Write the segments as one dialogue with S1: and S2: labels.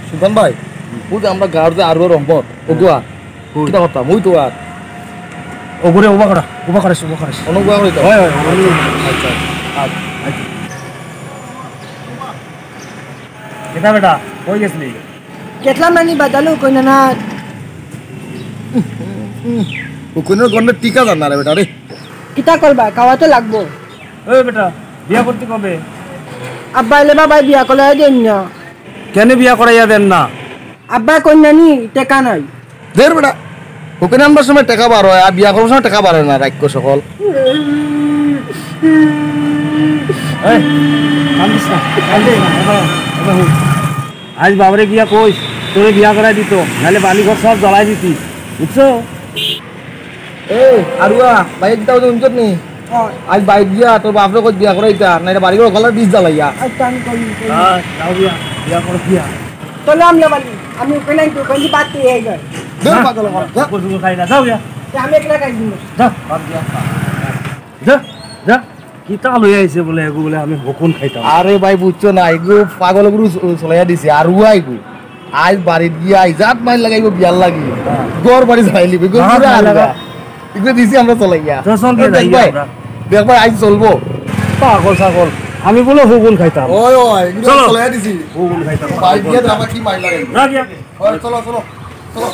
S1: সুলতান ভাই ও যে আমরা গাঁর যে আরো রম্পত ওগুয়া কিটা কথা মই তো আর
S2: ওগুরে ওবা করাইছ
S1: অনুগুয়া করি তো
S2: হয়
S1: আচ্ছা
S2: কেটা বেটা কই গেছলি
S3: কেটলা মানি বাদালো কইনা না
S1: ও কোন গন্ডে টিকা জানা রে বেটা রে
S3: কিতা করবা খাওয়াতে লাগবো
S2: ওই বেটা বিয়া করতে কবে
S3: আব্বা এলে বাবাই বিয়া করাই দেন না
S2: কেন বিয়া করাইয়া দেন না
S3: আব্বা কন্যা নি টেকা নাই
S1: দের বেটা ওখানে আমরা সময় টাকা বার হয় আর বিয়া করার সময় টাকা বাড়ে না রাক্য সকল
S2: এই কান্দিস না কান্দে আজ বাবারে গিয়া কইস তোরে বিয়া করাই দিত নাহলে বালিঘর সব জ্বলাই দিতি বুঝছো
S1: এ আরুয়া বাইক দাও উঞ্চত নি আজ বাইক দিয়া তোর বাপরে কই বিয়া করাইতা না এটা বাড়ি করে গলার বীজ জ্বালাইয়া
S3: আচ্ছা আমি কই
S2: হ্যাঁ যাও বিয়া করো বিয়া
S3: চলো আমি বালি আমি কইলাই তো কই বাত এই গয়
S1: দের পাগল কর
S2: কুকুর খাই না যাও বিয়া
S3: আমি একলা খাই দিমু
S2: যা বাদ দিয়া খা যা কিতা লই আইছে বলে এগু বলে আমি হকুন খাইতাম
S1: আরে ভাই বুঝছো না এগু পাগল গুরু চলাইয়া দিছে আর উয়া এগু আজ বাড়িত গিয়া আইজাত মাইল লাগাইব বিয়ার লাগি গর বাড়ি যাইলি বেগু পুরা লাগা এগু দিছি আমরা চলাইয়া
S2: তো চল কে যাই আমরা
S1: দেখ ভাই আজ চলবো
S2: পাগল ছাগল আমি বলে হকুন খাইতাম
S1: ওই ওই এগু চলাইয়া দিছি
S2: হকুন খাইতাম
S1: বাইক দিয়া আমরা কি মাইল লাগাইব
S2: না গিয়া
S1: ওই চলো চলো চলো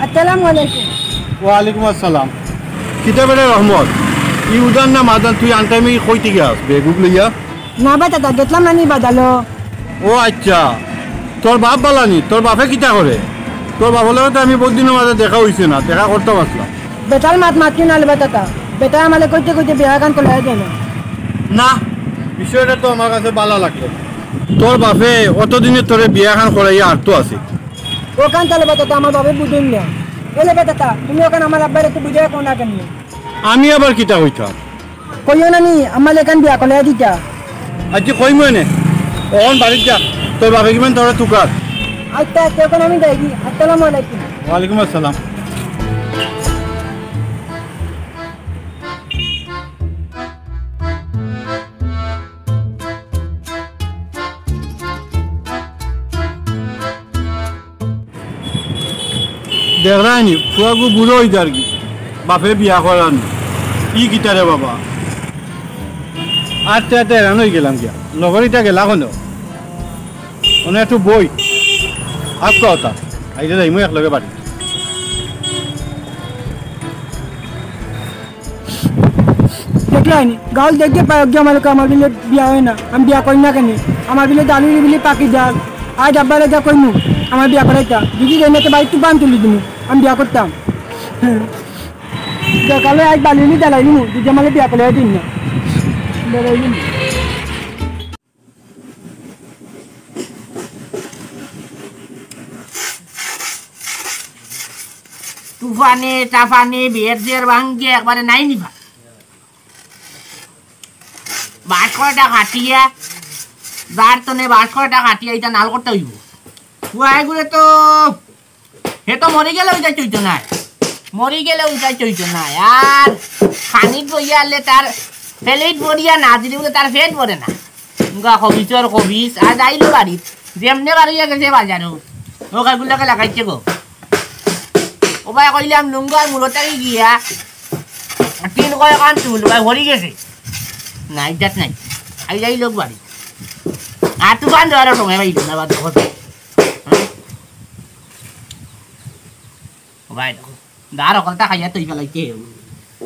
S3: আসসালামু আলাইকুম
S4: ওয়ালাইকুম আসসালাম কিতাবের রহমত ই উদান না মাদান তুই আনটাইমে কইতে গিয়াস বেগুক লইয়া
S3: না বাতা দেখলাম নানি বাদালো
S4: ও আচ্ছা তোর বাপ বালানি তোর বাপে কিতা করে তোর বাপ হলে তো আমি বহুদিনের মাঝে দেখা হইছে না দেখা করতে পারলাম
S3: বেটার মাতি নালে বাতা বেটা আমালে কইতে কইতে বিয়া গান কলাই দেন
S4: না বিষয়টা তো আমার কাছে ভালো লাগলো তোর বাপে অতদিনে তোরে বিয়া খান করাইয়া আর তো আছে
S3: ও কান তালে বাতা আমার বাবা বুঝুন না এলে বাতা তুমি ওখানে আমার আব্বার একটু বুঝাই কোন না কেন
S4: আমি আবার কিতা হইতাম
S3: কইও নানি আমালে কান বিয়া কলাই দিতা
S4: আজকে কইমই নে ওখান বাড়ির যা তোর বাপে কিমান তোরা তুকার
S3: আচ্ছা এখন আমি যাই আসসালামু আলাইকুম
S4: ওয়ালাইকুম আসসালাম দেখরানি ফুয়াগু বুড়ো হইতে আর কি বাপে বিয়া করান ই গিটারে বাবা আচ্ছা আচ্ছা এরান হয়ে গেলাম গিয়া লগরিটা গেলা কোনো মানে একটু বই আপ কথা আইতে যাই মই একলগে বাড়ি
S3: দেখলানি গাল দেখতে পাই আমার আমার বিলে বিয়া হয় না আমি বিয়া করি না কেন আমার বিলে দালু বিলে পাকি যাল আজ আব্বারে যা কইমু আমার বিয়া করাইতা দিদি এনে বাড়ি তুই বান তুলি দিমু আমি বিয়া করতাম দেখালে আজ বালিনি জ্বালাইনি দিদি আমাকে বিয়া করে দিন না
S5: তুফানে টাফানে বের ভাঙ্গে একবারে নাই নিবা বাস কয়টা খাটিয়া যার তনে বাস কয়টা খাটিয়া এটা নাল করতে হইব ফুয়াইগুলো তো সে তো মরে গেলে ওইটা চইতো নাই মরে গেলে ওইটা চইতো নাই আর খানিত বইয়া আনলে তার ফেলেট বড়িয়া না দিলে বলে তার ফেট পড়ে না গা কবিচর কবিস আজ আইলো বাড়িত যেমনে বাড়িয়া গেছে বাজারও ওখানগুলোকে লাগাইছে গো ওবাই কইলাম লুঙ্গার মূলতাকে গিয়া তিন কয় কান চুল ভাই ভরি গেছে নাই যাত নাই আই যাই লোক বাড়ি আর তুফান দেওয়ার সময় পাইল না বাদ দেখো ভাই দেখো দার অকলটা খাইয়া তৈ পেলাইতে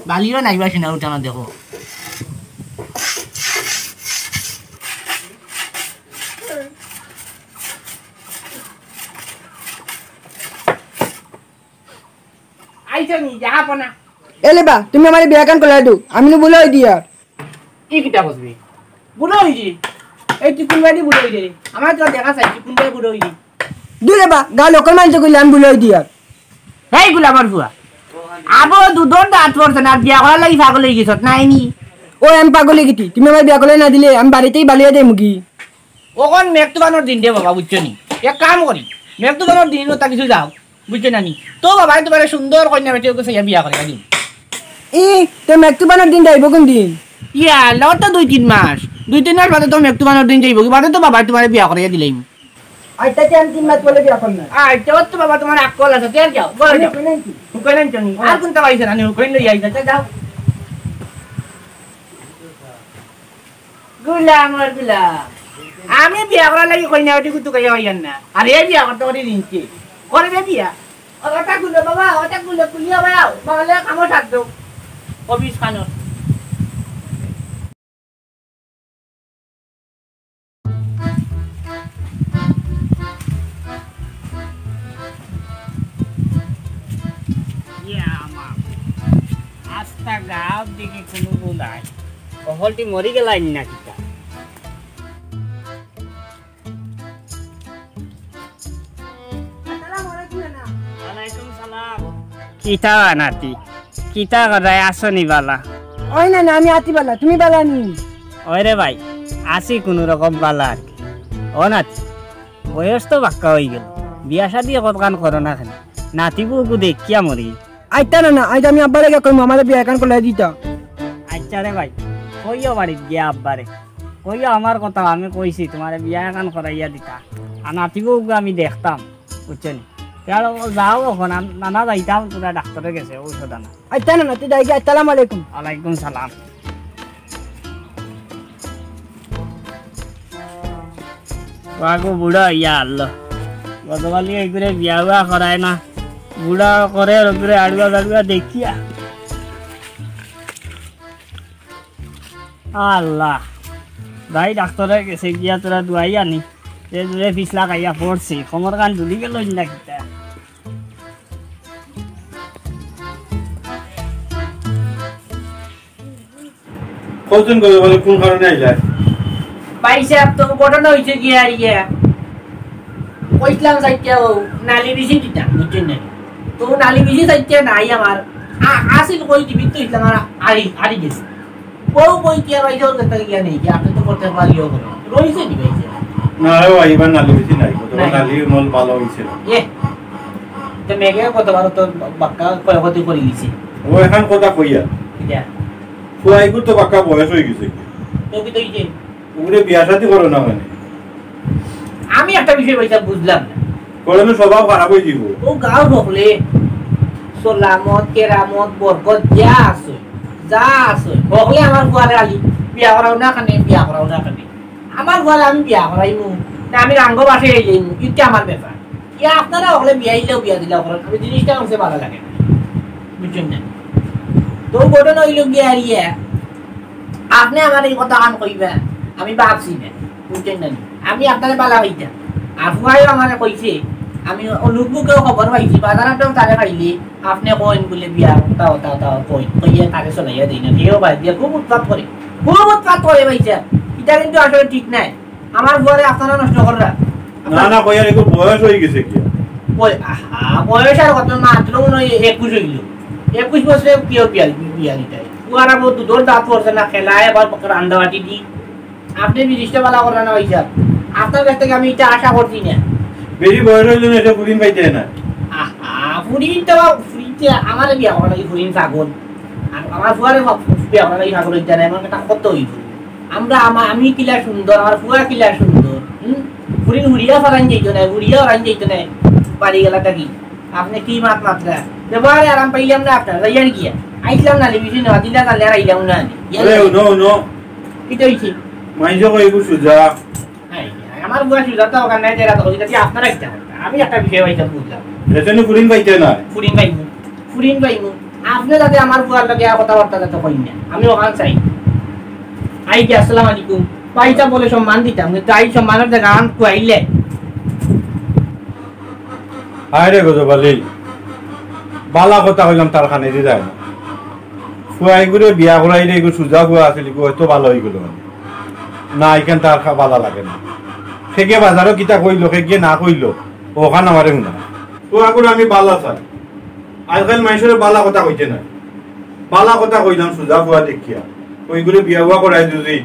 S5: বালিও নাইবা সিনা উঠানো দেখো আইছো নি যা আপনা
S3: এলে বা তুমি আমার বিয়া গান কলাই দো আমি নো বলাই দিয়া
S5: কি কিতা বসবি বুড়ো হইছি এই চিকুন বাড়ি বুড়ো হইছে আমার তো দেখা চাই চিকুন বাড়ি বুড়ো হইছে
S3: দূরে বা গা লোকাল মানুষ কইলে আমি বলাই দিয়া
S5: এই গুলাবার ফুয়া আবো দুধর দাঁত পড়ছে না বিয়া করার লাগি পাগল হয়ে গেছত নাই নি
S3: ও আমি পাগলে গেছি তুমি আমার বিয়া করে না দিলে আমি বাড়িতেই বালিয়ে দেয় মুগি
S5: ওখন মেঘতুবানোর দিন দে বাবা বুঝছো নি এক কাম করি মেঘতুবানোর দিন তা কিছু যাও বুঝছো না নি তো বাবা তোমার সুন্দর কন্যা বেটি ওকে বিয়া করে দিন
S3: তো মেঘতুবানোর দিন যাইব কোন দিন
S5: ইয়া লওয়ার তো 2-3 মাস 2-3 মাস বাদে তো মেঘতুবানোর দিন যাইব কি বাদে তো বাবা তোমার বিয়া করে দিলাম
S3: আইতা কি আমি 3 মাস বলে বিয়া করনা
S5: আচ্ছা তো বাবা তোমার আকল আছে তেল যাও বল যাও হুকাইলেন চনি আর কোনটা পাইছে না হুকাইন লই আইতা যাও গুলা আমার গুলা আমি বিয়া করার লাগি কইনা ওটি কুতু কইয়া হইয়ান না আর এই বিয়া করতে ওটি দিনকে করবে বিয়া ওটা গুলো বাবা ওটা গুলো কুলিয়া বাও বালে কামো থাকতো অফিস খানো আস্তা গাঁও দিকে কোনো বলাই অহলটি মরি গেলাই না কিতা কিতা নাতি কিতা করাই আসনি বালা
S3: ওই না আমি আতি বালা তুমি বালা নি
S5: ওরে ভাই আসি কোনো রকম বালা আর কি ও নাতি বয়স তো বাক্কা হয়ে গেল বিয়া শাদি কতখান করো না খালি নাতিবুকু দেখিয়া মরি
S3: আইতা না আইতা আমি আব্বারে গিয়া কইমু আমারে বিয়া এখন করে দিতা
S5: আচ্ছা রে ভাই কইও বাড়িত গিয়া আব্বারে কইও আমার কথা আমি কইছি তোমার বিয়া এখন করাইয়া দিতা আর নাতিবুকু আমি দেখতাম বুঝছেন যাও এখন নানা যাইতাম তোরা ডাক্তারে গেছে ঔষধ আনা
S3: আইতা না তুই যাই গিয়া আসসালামু আলাইকুম
S5: ওয়ালাইকুম সালাম বাগো বুড়া ইয়া আল্লাহ গতকালি এইগুলো বিয়া বিয়া করায় না বুড়া করে ওগুলো আড়ুয়া দাড়ুয়া দেখিয়া আল্লাহ ভাই ডাক্তারে গেছে গিয়া তোরা দুয়াই আনি যে দূরে পিছলা খাইয়া পড়ছি কমর কান ঢুলি গেল না কিতা
S4: কতজন গেল বলে কোন কারণে আইলা
S5: পাইছে তো ঘটনা হয়েছে গিয়া আর ইয়া কইলাম যাইতে নালি বিজি দিতাম বুঝছেন না তো নালি বিজি যাইতে নাই আমার আসিল কই দিবি তো ইসলাম আর আড়ি গেছে বউ কই কি আর আইজল করতে গিয়া নেই কি আপনি তো করতে পারিও করে রইছে দি ভাইছে
S4: না রে আইবার নালি বিজি নাই কত নালি মল ভালো হইছে
S5: এ তো মেগে কতবার তো বাক্কা কয়গতি করে দিছি
S4: ও এখন কথা কইয়া
S5: এটা
S4: ফুয়াইগু তো বাক্কা বয়স হয়ে গেছে
S5: তো কি তৈছে
S4: ওরে বিয়া শাদি করো না মানে
S5: আমি একটা বিষয় পয়সা বুঝলাম না
S4: করলে স্বভাব খারাপ হয়ে যাব
S5: ও গাঁও ঢকলে সোলামত কেরামত বরকত যা আছে হকলে আমার ঘরে আলি বিয়া করাও না কানে বিয়া করাও না কানে আমার ঘরে আমি বিয়া করাইমু না আমি রাঙ্গ বাসে যাইমু এটা আমার ব্যাপার ইয়া আপনারা হকলে বিয়া দিলেও বিয়া দিলেও করেন আমি জিনিসটা আমার ভালো লাগে না বুঝছেন না তো ঘটনা হইল গিয়া ইয়া আপনি আমার এই কথা কান কইবা আমি ভাবছি না বুঝছেন না আমি আপনারে বালা হইতাম আফুয়াইও আমার কইছে আমি অনুপকেও খবর পাইছি বাজারতেও তারে পাইলি আপনি কইন বলে বিয়া তাও কইয়ে তারে চলাইয়া দিই না কেউ বাই দিয়া খুব উৎপাত করে পাইছে এটা কিন্তু আসলে ঠিক নাই আমার ঘরে আপনারা নষ্ট কররা
S4: না কইয়া এগো বয়স হয়ে গেছে কি
S5: বয়স আর কত মাত্র 21 হইল 21 বছরে কেউ বিয়া দিতাই পুয়ারা বহুত দুধর দাঁত পড়ছে না খেলায় আবার রান্না বাটি দি আপনি বিরিশটা বালা করা না হইছে আপনার কাছ থেকে আমি এটা আশা করছি না
S4: বেশি বয়স হইল না এটা পুরিন পাইতে না
S5: ফুরিতে আমার বিয়া করা লাগি ফুরিন ছাগল আর আমার ফুয়ারে বিয়া করা লাগি ছাগল ইচ্ছা নাই আমার একটা কত হইব আমি কিলা সুন্দর আমার ফুয়া কিলা সুন্দর ফুরিন হুড়িয়া ফরান যাইতো না হুড়িয়া ওরান যাইতো না বাড়ি গেলাটা কি আপনি কি মাত্রা ব্যবহারে আরাম পাইলাম না আপনার যাইয়ার গিয়া আইছিলাম না লিবিছি না দিলা কালে আর আইলাম না
S4: নো
S5: এটা হইছে
S4: মাইজো কইবু সুজা
S5: আমার বুয়া সুজা তো ওখানে নাই যেরা তো যদি আপনারা একটা আমি একটা বিষয় পাইতাম বুঝলাম
S4: রেশনে পুরিন পাইতে না
S5: ফুরিন পাইমু আপনি যাতে আমার বুয়ার লগে কথাবার্তা যাতে কইন না আমি ওখান চাই আইকে আসসালামু আলাইকুম পাইতা বলে সম্মান দিতাম তাই সম্মানের জায়গা আন কইলে
S4: আরে গজবালি বালা কথা কইলাম তার খানে দি যায় না ফুয়াইগুরে বিয়া করাইলে এগো সুজা ফুয়া আছিল গো হয়তো ভালো হই গেল না এখান তার বালা লাগে না সেগে বাজারও কিতা কইলো সেগে না কইলো ওখান আমারে শুনা ফুয়াগুরে আমি বালা চাই আজকাল মানুষের বালা কথা কইতে না বালা কথা কইলাম সুজা ফুয়া দেখিয়া ওইগুলো বিয়া হুয়া করাই যদি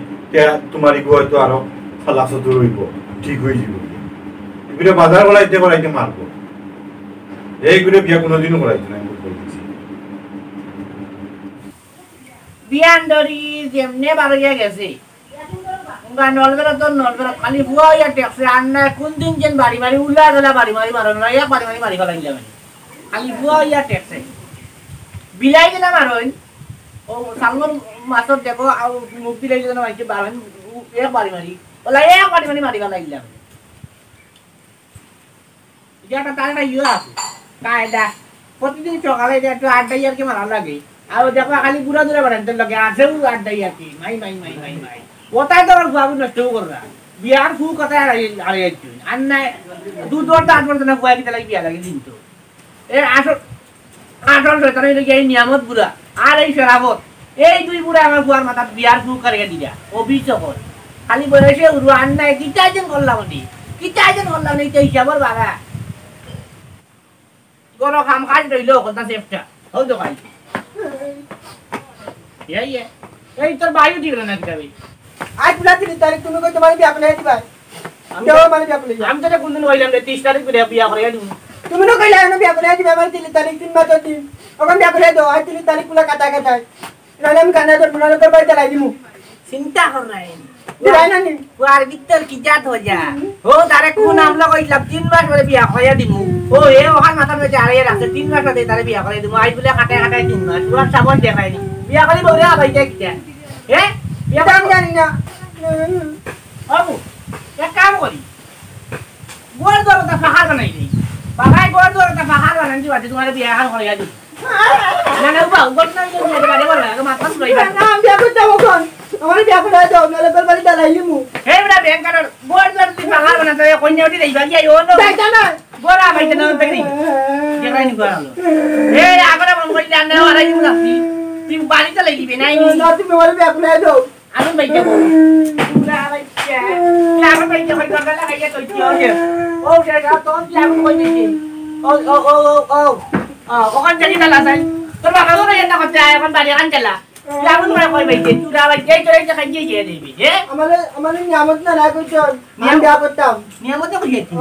S4: তোমার ইগো হয়তো আরো ফালাসত রইব ঠিক হয়ে যাব এগুলো বাজার করাইতে মারবো এইগুলো বিয়া কোনোদিনও করাইতে না আমি বলছি
S5: বিয়ান ধরি যেমনে বাড়িয়া গেছে নলবেলা তো নলবেলা খালি বুয়া ইয়া টেকছে আর না কোন দিন যেন বাড়ি বাড়ি উল্লা গেলা বাড়ি মারো না ইয়া বাড়ি মারি ফেলাই যাবে খালি বুয়া ইয়া টেকছে বিলাই দিলাম আর ও সালমন মাছর দেখো আর মুক্তি লাগি যেন মাইকে বাড়েন এক বাড়ি মারি ওলা এক বাড়ি মারি ফেলাই দিলাম এটা তার না ইয়া আছে কায়দা প্রতিদিন সকালে একটু আড্ডা ইয়ারকে মারা লাগে আর দেখো খালি বুড়া দূরে বাড়েন লাগে আছেও আড্ডা ইয়ারকি মাই ওটাই তো আমার বাবু নষ্ট কররা বিয়ার ফু কথা আর আর না দু দরটা আট বছর না ফুয়া দিতে লাগে বিয়া লাগে দিন তো এ আসল শয়তানের লাগে এই নিয়ামত বুড়া আর এই শরাবত এই দুই বুড়া আমার ফুয়ার মাথা বিয়ার ফু করে দিয়া অভিযোগ খালি বলেছে উড়ু আর নাই কিটা যেন করলাম এই তো হিসাবর বাড়া গরো খাম কাজ রইল কথা সেফটা হও তো ভাই এই তোর বায়ু ঠিক না কিভাবে
S3: আজ পুরা 3 তারিখ তুমি কই তোমার বিয়া করে দিবা আমি মানে বিয়া করে
S5: আমি তো কোনদিন হইলাম রে 30 তারিখ করে বিয়া করে দিমু
S3: তুমি না কইলা না বিয়া করে দিবা আমার 3 তারিখ 3 মাস দিন ওখান বিয়া করে দাও আজ 3 তারিখ পুরা কাটা নালে আমি কানা তোর মনে করে বাইতে লাই দিমু
S5: চিন্তা কর নাই
S3: দিবাই না নি
S5: আর ভিতর কি জাত হয়ে যা ও তারে কোন নাম লাগাইলাম 3 মাস পরে বিয়া করে দিমু ও এ ওখান মাথা মধ্যে আরে রাখছে 3 মাস পরে তারে বিয়া করে দিমু আই বলে কাটায় 3 মাস পুরা সাবন দেখাই নি বিয়া করে বলে আবাইতে কিটা বিয়া
S3: আমি জানি না
S5: বাবু এক কাম করি গোর দরটা ফাহার বানাই দেই বাবাই গোর দরটা ফাহার বানাই দিবা তোমার বিয়া হাল করে দিই না বাবু গোর না দিই বাড়ি বলা মাথা লইবা
S3: না আমি বিয়া করতে কোন আমার বিয়া করে দাও নালে তোর বাড়ি দালাই দিমু
S5: হে বড় ব্যাংকার গোর দরটা ফাহার বানাতে কইনা উঠি দেইবা কি আইও না
S3: যাইতা না
S5: গোরা বাইতে না তাই দেখাই নি গোরালো হে আগরা মন কই জানা আর আইউ লাগছি তুই বাড়িতে লাগি দিবি নাই
S3: না তুমি আমার বিয়া করে দাও
S5: আমি বাইতে পুরা বাইতে লাগা বাইতে কই গলা লাগাইয়া কই কি হবে ও সেটা তো লাগা কই দিছি ও ওখান থেকে না লাগাই তোর বাবা তো না কথা এখন বাড়ি আন চলা লাগা মনে কই বাইতে তুই বাইতে চলে যা খাই গিয়ে দিবি হে
S3: আমার নিয়ামত না কইছো আমি বিয়া করতাম
S5: নিয়ামত কই যেতি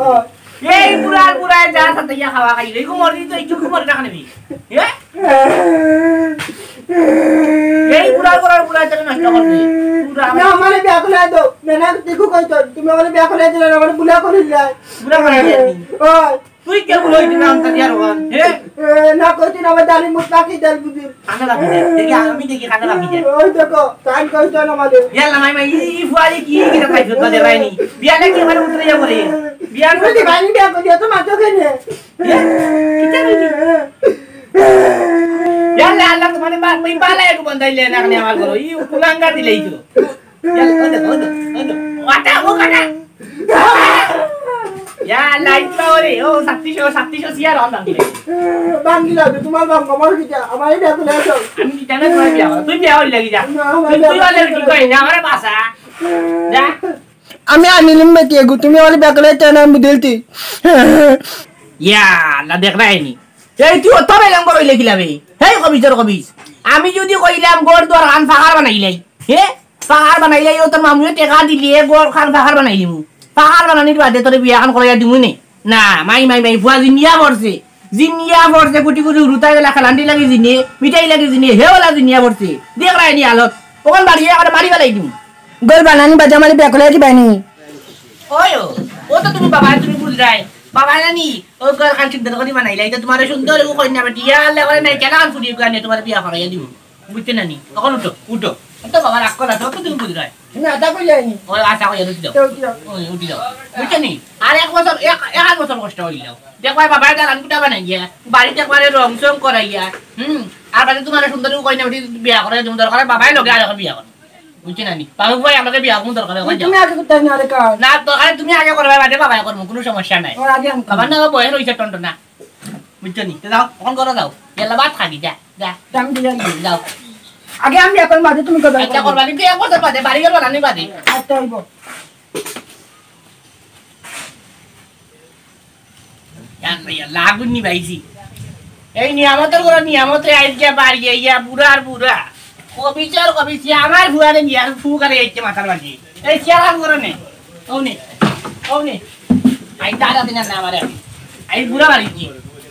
S5: এই পুরা যা সাথে ইয়া খাওয়া খাইলে কো মরি তো একটু কো মরি না খানি হে এই পুরা চলে নষ্ট করতে পুরা
S3: না আমার বিয়া করে দাও না দেখো কইছো তুমি আমার বিয়া করে দিলে আমার বুলা করে দিলা
S5: পুরা করে দিবি
S3: ও
S5: তুই কে বলই দিনা আনতা দিয়ার ওখান হে
S3: না কইছো না আমার দালি মুতাকি দাল বুঝি
S5: খানা লাগি দেখি আমি দেখি খানা লাগি যায়
S3: ওই দেখো টাইম কইছো না আমাদের
S5: ইয়ালা মাই ই ফুয়ালি কি খাইছো তো দেবাইনি বিয়ালে কি মানে উতরে যাব রে বিয়ান
S3: যদি বাইনি বিয়া করে তো মাতো কেনে
S5: কিটা দিবি ইয়ালা আল্লাহ মানে বালা একটু বন্দাইলে না নে আমার করো ই কুলাঙ্গা দিলেই তো ইয়ালা ওদো ওটা ও কাটা ইয়া লাইট পাওরে ও 700 সিয়ার অন দিলে
S3: বাঙ্গিলা তোমার বাপ আমার কিটা আমার বিয়া করে দাও
S5: আমি কিটা না তোমার বিয়া তুই বিয়া হই লাগি যা তুই বলে কি কই না আমার বাসা যা
S3: আমি আনিলিম বেটি গো তুমি আমার বিয়া করে দাও না আমি দিলতি
S5: ইয়া না দেখ রাইনি এই তুই তো বেলাম করে লিখিলাবে হেই কবিস আমি যদি কইলাম গোর দর খান ফাহার বানাইলাই হে ফাহার বানাইলাই ও তোর মামুয়ে টাকা দিলি গোর খান ফাহার বানাইলিমু ফাহার বানানির বাদে তোর বিয়া খান করাইয়া দিমু নে না মাই ফুয়া জিনিয়া পড়ছে কুটি রুতাই গেলা খালান্ডি লাগি জিনে মিঠাই লাগি জিনে হেওলা জিনিয়া পড়ছে দেখ রাইনি আলত ওখান বাড়িয়ে আবার মারি ফেলাই দিমু
S3: গোল বানানি বাজা আমার বিয়া করে দিবানি
S5: ওই ও তো তুমি বাবা তুমি ভুল যাই বাবা জানি ও গোর খান ঠিক করে বানাইলাই তো তোমার সুন্দর ও কইনা বেটিয়া লাগে নাই কেন আন ফুটি গানে তোমার বিয়া করাইয়া দিমু বুঝতে নানি তখন উঠো তো বাবা রাগ করা তো তুমি বুঝ রাই
S3: তুমি আদা কই যাইনি
S5: ও আশা কইয়া উঠি দাও উঠি দাও বুঝতে নি আর এক বছর কষ্ট হইল দেখো বাবা দালান কুটা বানাইয়া বাড়িতে একবারে রং চং করাইয়া আর বাদে তোমার সুন্দর কইনা বেটি বিয়া করাইয়া তুমি দরকার বাবাই লগে আর বিয়া কর বুঝতে নানি বাবু ভাই আমাকে বিয়া কোন দরকার
S3: তুমি আগে করতে না রে কা
S5: না তো আরে তুমি আগে করবে বাদে বাবাই করব কোনো সমস্যা নাই
S3: ওর আগে
S5: বাবা না বয়স হইছে টন্টনা বুঝতে নি তো যাও ফোন করো যাও এলা বাদ খাবি যা
S3: দাম দিলা
S5: যাও
S3: আগে আমি এখন বাদে তুমি কবে
S5: আচ্ছা করবা কিন্তু এক বছর বাদে বাড়ি গেল রানি বাদে
S3: আচ্ছা হইব
S5: লাগুনি ভাইছি এই নিয়ামতের করে নিয়ামতে আইজ গিয়া বাড়ি গিয়া বুড়া কবিচার কবিছি আমার ফুয়ারে নিয়ার ফু করে এইতে মাথার বাজি এই চেয়ার করে নে ওনে আই দাদা দিনা না আমারে আই বুড়া বাড়ি কি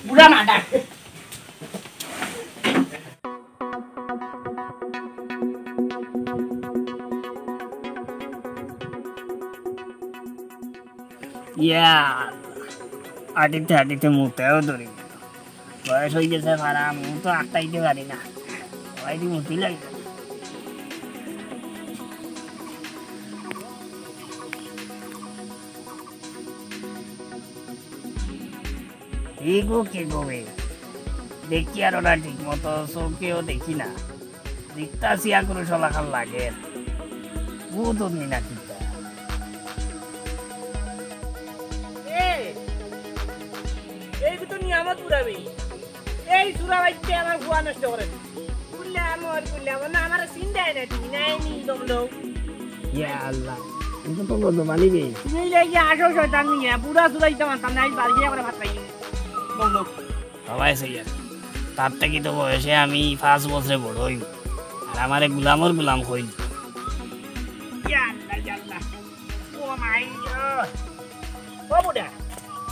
S5: বুড়া মাডা ইয়া আটিতে মুতেও ধরি বয়স হয়ে গেছে ভাড়া আমি তো আটটাইতে পারি না বাইরে মুতি লাগে কে গোবে দেখি আর ওরা ঠিক মতো চোখেও দেখি না দেখতাছি আগ্রহ সলাখান লাগে বহুত অমনি না কিতা এই তো নিয়ামত পুরাবি এই সুরা বাইতে আমার ভুয়া নষ্ট করে কুল্লাম না আমার চিন্তাই না ঠিক নাই নি দমলো ইয়া আল্লাহ কিন্তু তো বন্ধ মালিবে তুমি লাগি আসো শয়তান নিয়া পুরা সুরাইতে মানতাম না বাড়ি গিয়ে করে ভাত খাই দমলো সবাই সেই তার থেকে তো বয়সে আমি 5 বছরে বড় হই আর আমারে গুলাম কইল ইয়া আল্লাহ ও মাই গড ও বুড়া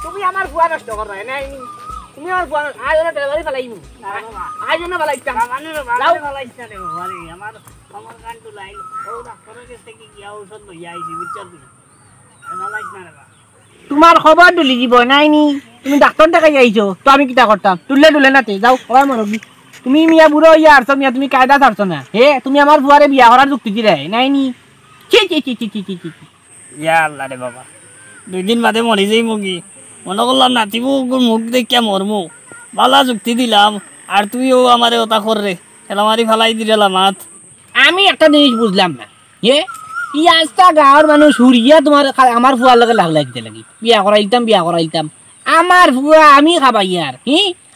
S5: তুমি আমার ভুয়া নষ্ট করবে নাই তুমি আমার ভুয়া আজ না ডেলিভারি ফলাইমু আজ না ফলাইতাম যাও ফলাইতা রে আরে আমার কান তো লাইল ও ডাক্তারের কাছে কি গিয়া ওষুধ লইয়া আইছি বুঝছস আমি ফলাইছ না রে তোমার খবর দুলি দিব নাই নি তুমি ডাক্তার দেখাই আইছো তো আমি কিটা করতাম তুললে নাতে যাও ওই মরবি তুমি মিয়া বুড়ো ইয়া আরছো মিয়া তুমি কায়দা ছাড়ছো না হে তুমি আমার ভুয়ারে বিয়া করার যুক্তি দিলে নাই নি চি ইয়া আল্লাহ রে বাবা 2 দিন বাদে মরি যাই মুগি মনে করলাম নাতিবু মুখ দেখিয়া মরমু বালা যুক্তি দিলাম আর তুইও আমারে ওটা কররে এলামারি ফালাই দিলা মাত আমি একটা জিনিস বুঝলাম না এ ই আজটা গাঁৱৰ মানুহ সুরিয়া তোমার আমার ফুয়ার লগে লাগ লাগিতে লাগি বিয়া করাইতাম আমার ফুয়া আমি খাবাই আর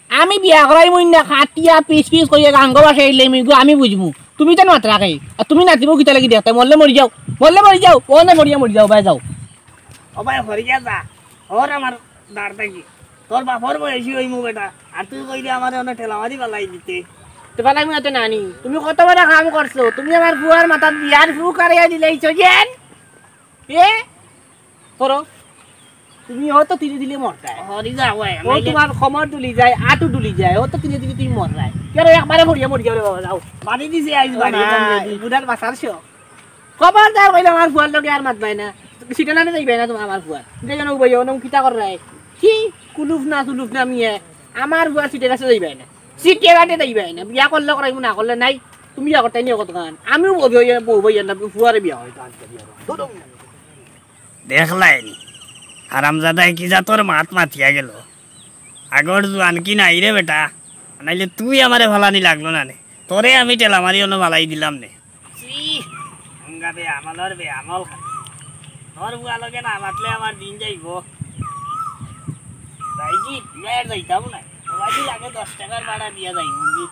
S5: আমি বিয়া করাই মই না খাটিয়া পিস কইয়া গাঙ্গ বাসাইলে আমি বুঝমু তুমি তো মাত্রা খাই আর তুমি নাতিবু কিতা লাগি দেখতে মরলে মরি যাও ও না মরি যাও বাই যাও ও ভাই হরিয়া যা ওর আমার দাঁড় থাকি তোর বাপর বয়সী হইমু বেটা আর তুই কইলে আমার অনেক ঠেলামারি পালাই দিতে তো পালাই মু এত নানি তুমি কত বড় কাম করছো তুমি আমার বুয়ার মাথার বিয়ার ফু কারিয়া দিলাইছো যেন এ করো তুমি হয়তো তিলে দিলে মরতা হরি যা ওই ও তোমার খমর তুলি যায় আটু তুলি যায় ও তো তিলে দিলে তুমি মর যায় কেন একবারে মরি যাও বাবা যাও বাড়ি দিছে আইজ বাড়ি বুড়ার বাসারছো খবর দাও কইলে আমার বুয়ার লগে আর মাত বাই না সিটা না যাইবে না তোমার আমার বুয়া যেন বইও নম কিতা কর রায় কি কুলুফ না মিয়া আমার বুয়া সিটে কাছে যাইবে না সিটে কাটে যাইবে না বিয়া করলে করাইব না করলে নাই তুমি বিয়া করতে নিও কত গান আমিও বউবইয়া না ফুয়ারে বিয়া হয় দেখলাই হারামজাদাই কি যা তোর মাথিয়া গেল আগর জোয়ান কি নাই রে বেটা নাইলে তুই আমারে ভালানি লাগলো না নে তোরে আমি টেলামারি অন্য ভালাই দিলাম নে আমল তোর বুয়া লগে না মাতলে আমার দিন যাইব ভাইজি বিয়ের যাইতাম না ভাইজি লাগে 10 টাকার ভাড়া দিয়া যাই মুরগি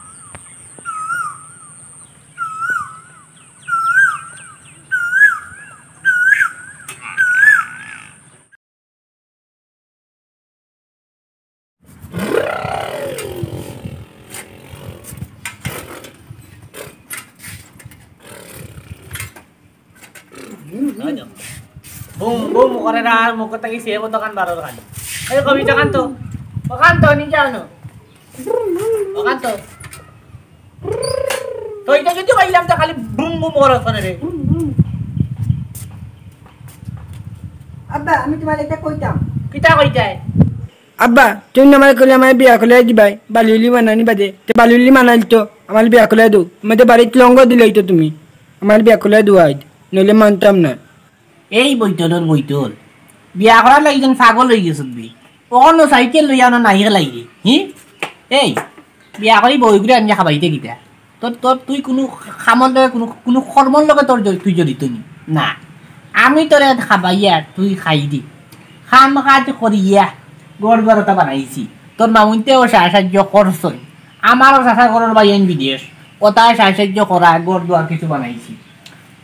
S5: Bum করে না আর মুখ থেকে সে কত কান বারো কান এই কবিতা কান তো নিচে আনো ওখান তো এটা যদি কইলাম তো খালি বুম করে ওখানে রে
S3: আব্বা আমি তোমার এটা কইতাম
S5: কিটা কইতাই
S3: আব্বা তুমি আমার কইলে আমার বিয়া করে দিবাই বালুলি মানানি বাদে তে বালুলি মানাল তো আমার বিয়া করে দাও আমাদের বাড়িতে লঙ্গ দিলাই তো তুমি আমার বিয়া করে দুয়াই নইলে মানতাম না
S5: এই বইতল বিয়া করার লাগি যেন পাগল হয়ে গেছ বি অন্য সাইকেল লইয়া না নাইকে লাগি এই বিয়া কৰি বহি ঘুরে আনিয়া খাবাইতে কিটা তোর তুই কোনো খামর লগে কোনো কর্মর লগে তোর তুই জড়িত নি না আমি তোরে খাবাইয়া তুই খাই দি খাম খাতে করিয়া গড় গড়টা বানাইছি তোর মামুনতেও সাহায্য করছই আমারও সাহা করার বাইন বিদেশ ওটাই সাহায্য করা গড় দুয়ার কিছু বানাইছি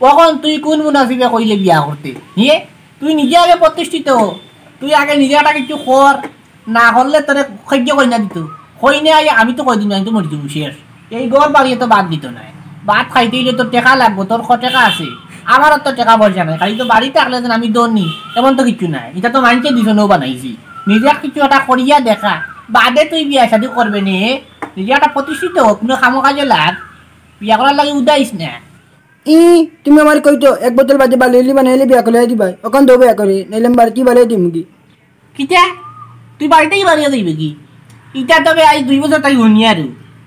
S5: কখন তুই কোন মুনাফিকে কইলে বিয়া করতে তুই নিজে আগে প্রতিষ্ঠিত তুই আগে নিজে একটা কিছু কর না করলে তোরে সহ্য কই না দিত কই না আমি তো কই দিন আমি তো মরি যাবো শেষ এই গড় বাড়িয়ে তো বাদ দিত না ভাত খাইতে গেলে তোর টাকা লাগবো, তোর টাকা আছে, আমারও তো টাকা পয়সা নাই, খালি তো বাড়িতে থাকলে যেন আমি দৌড়নি এমন তো কিছু নাই। এটা তো মানছে দুজনেও বানাইছি, নিজে কিছু একটা করিয়া দেখা, বাদে তুই বিয়া শাদি করবে নে, নিজে একটা প্রতিষ্ঠিত হোক, কোনো কামো কাজে লাগ, বিয়া করার লাগে উদাইস না।
S3: তুমি আমার কইতো 1 বোতল বাজে বালিলি বানাইলে বিয়া করে দিবাই, ওখান তো বিয়া করে নাইলে বাড়তি বালিয়ে দিম কি?
S5: কিটা তুই বাড়িতেই বাড়িয়ে দিবি কি? ইটা তবে আজ 2 বছর তাই হনি আর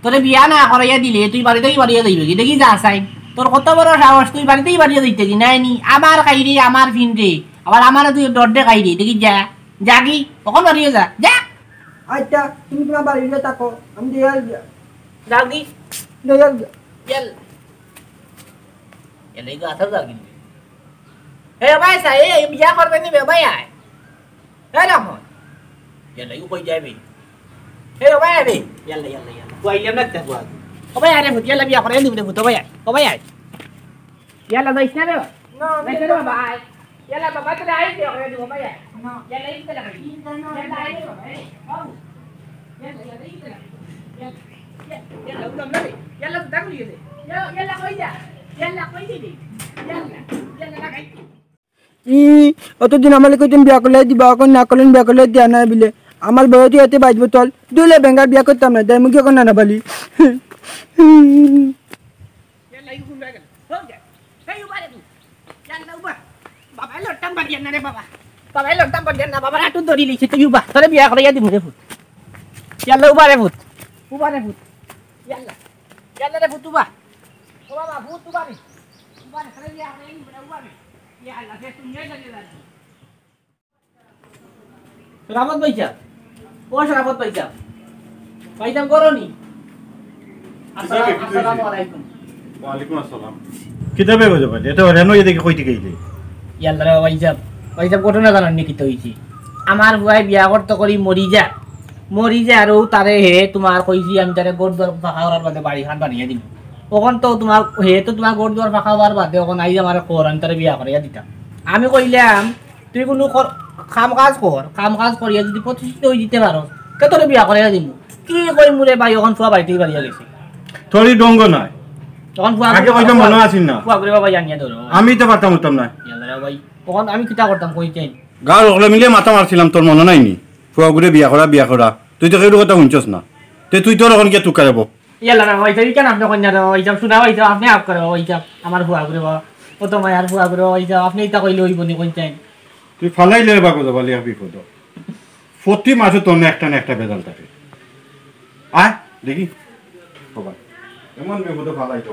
S5: তোরে বিয়া না করাইয়া দিলে তুই বাড়িতেই বাড়িয়ে দিবি কি? দেখি যা চাই তোর কত বড় সাহস, তুই বাড়িতেই বাড়িয়ে দিতে কি? নাই নি আমার খাইরে আমার ফিনরে, আবার আমার তুই ডডে খাইরে, দেখি যা যাগি কখন বাড়িয়ে যা যা।
S3: আচ্ছা তুমি তোমার বাড়িতে থাকো, আমি দেয়াল
S5: যাগি
S3: দেয়াল
S5: চল এলে গা আসার যাগি। এ ভাই সাই এই বিয়া করবে নি ভাই আয়, এই রামন এলে কই যাবি? এ ভাই আবে ইয়াল্লা ইয়াল্লা ইয়াল্লা কইলাম না তা বাদ ও ভাই আরে ভুত ইয়াল্লা বিয়া করে দিবি ভুত ভাই আয়, ও ভাই আয় ইয়াল্লা যাইস না রে না না রে বাবা আয় ইয়াল্লা বাবা তো আই বিয়া করে দিবি ভাই আয় না ইয়াল্লা ইতে লাগা ইয়াল্লা আই রে বাবা এই বাবু ইয়াল্লা ইয়াল্লা ইতে লাগা ইয়াল্লা উদম না রে ইয়াল্লা দাগ লিয়ে দে ইয়াল্লা কই যা ইয়াল্লা কই দিবি ইয়াল্লা ইয়াল্লা লাগাই
S3: অতদিন আমার কইতেন বিয়া করলে দিবা, এখন না করলেন বিয়া করলে দেয়া নাই বলে আমার বয়সে এতে 22 বোতল দুলে বেঙ্গা বিয়া করতাম না, তাই মুখে এখন না বালি।
S5: ইয়াল্লা ইউ গুম লাগা হো যা এই উবারে তুই ইয়াল্লা উবা বাবা লট্টাম বাদিয়া না রে বাবা, বাবা লট্টাম বাদিয়া না বাবা আটু ধরি লিছি তুই উবা তোরে বিয়া করাইয়া দিমু রে ভূত। ইয়াল্লা উবারে ভূত উবারে ভূত ইয়াল্লা ইয়াল্লা রে ভূত উবা ও বাবা ভূত উবারে উবারে তোরে বিয়া করাইয়া দিমু রে উবারে ইয়াল্লা সে তুমি জানি না। রামত ভাইয়া ও রামত ভাইয়া ভাইজান করনি আসসালামু আলাইকুম।
S4: ওয়ালাইকুম আসসালাম। কিতাবে গো যাবে এটা রেনো এদিকে কইতে গইলে
S5: ইয়াল্লা রে ভাইজান ভাইজান ঘটনা জানেন নি কি হইছে? আমার বুয়াই বিয়া করতে করি মরি যা আর তারে হে তোমার কইছি আমি তারে গোড় দুয়ার ফাঁকা করার বাদে বাড়ি খান বানিয়ে দিম, ওখান তো তোমার হে তো তোমার গোড় দুয়ার ফাঁকা হওয়ার বাদে ওখান আই আমার কর আমি তারে বিয়া করাইয়া দিতাম। আমি কইলাম তুই কোনো কাম কাজ করিয়া যদি প্রতিষ্ঠিত হয়ে দিতে পারো কে তোরে বিয়া করাইয়া দিম। কি কই মুরে ভাই ওখান ফুয়া বাড়িতেই বাড়িয়া গেছে,
S4: তোরই ডঙ্গ নাই
S5: তখন
S4: আগে কইতে মনে আছিস না?
S5: ফুয়া করে বাবা জানিয়ে ধরো
S4: আমি তো পারতাম উঠতাম না।
S5: ইয়াল্লা রে ভাই ওখান আমি কিতা করতাম কইতেন
S4: গা লগলে মিলে মাথা মারছিলাম, তোর মনে নাই নি? ফুয়া ঘুরে বিয়া করা তুই তো কেউ কথা শুনছস না, তুই তোর এখন কে তুকা যাব?
S5: ইয়াল্লা রে ভাই তাই কেন আপনি কন্যা রে ভাই যাব শুনা ভাই আপনি আপ করে ভাই যাব আমার ফুয়া করে বাবা ও তো মায়ার ফুয়া করে ভাই যাব আপনি ইতা কইলে হইব নি কইতেন?
S4: তুই ফালাইলে বাগো যাবালি বিপদ, প্রতি মাসে তোর না একটা বেজাল থাকে। আয় দেখি এমন বিপদে ফালাই তো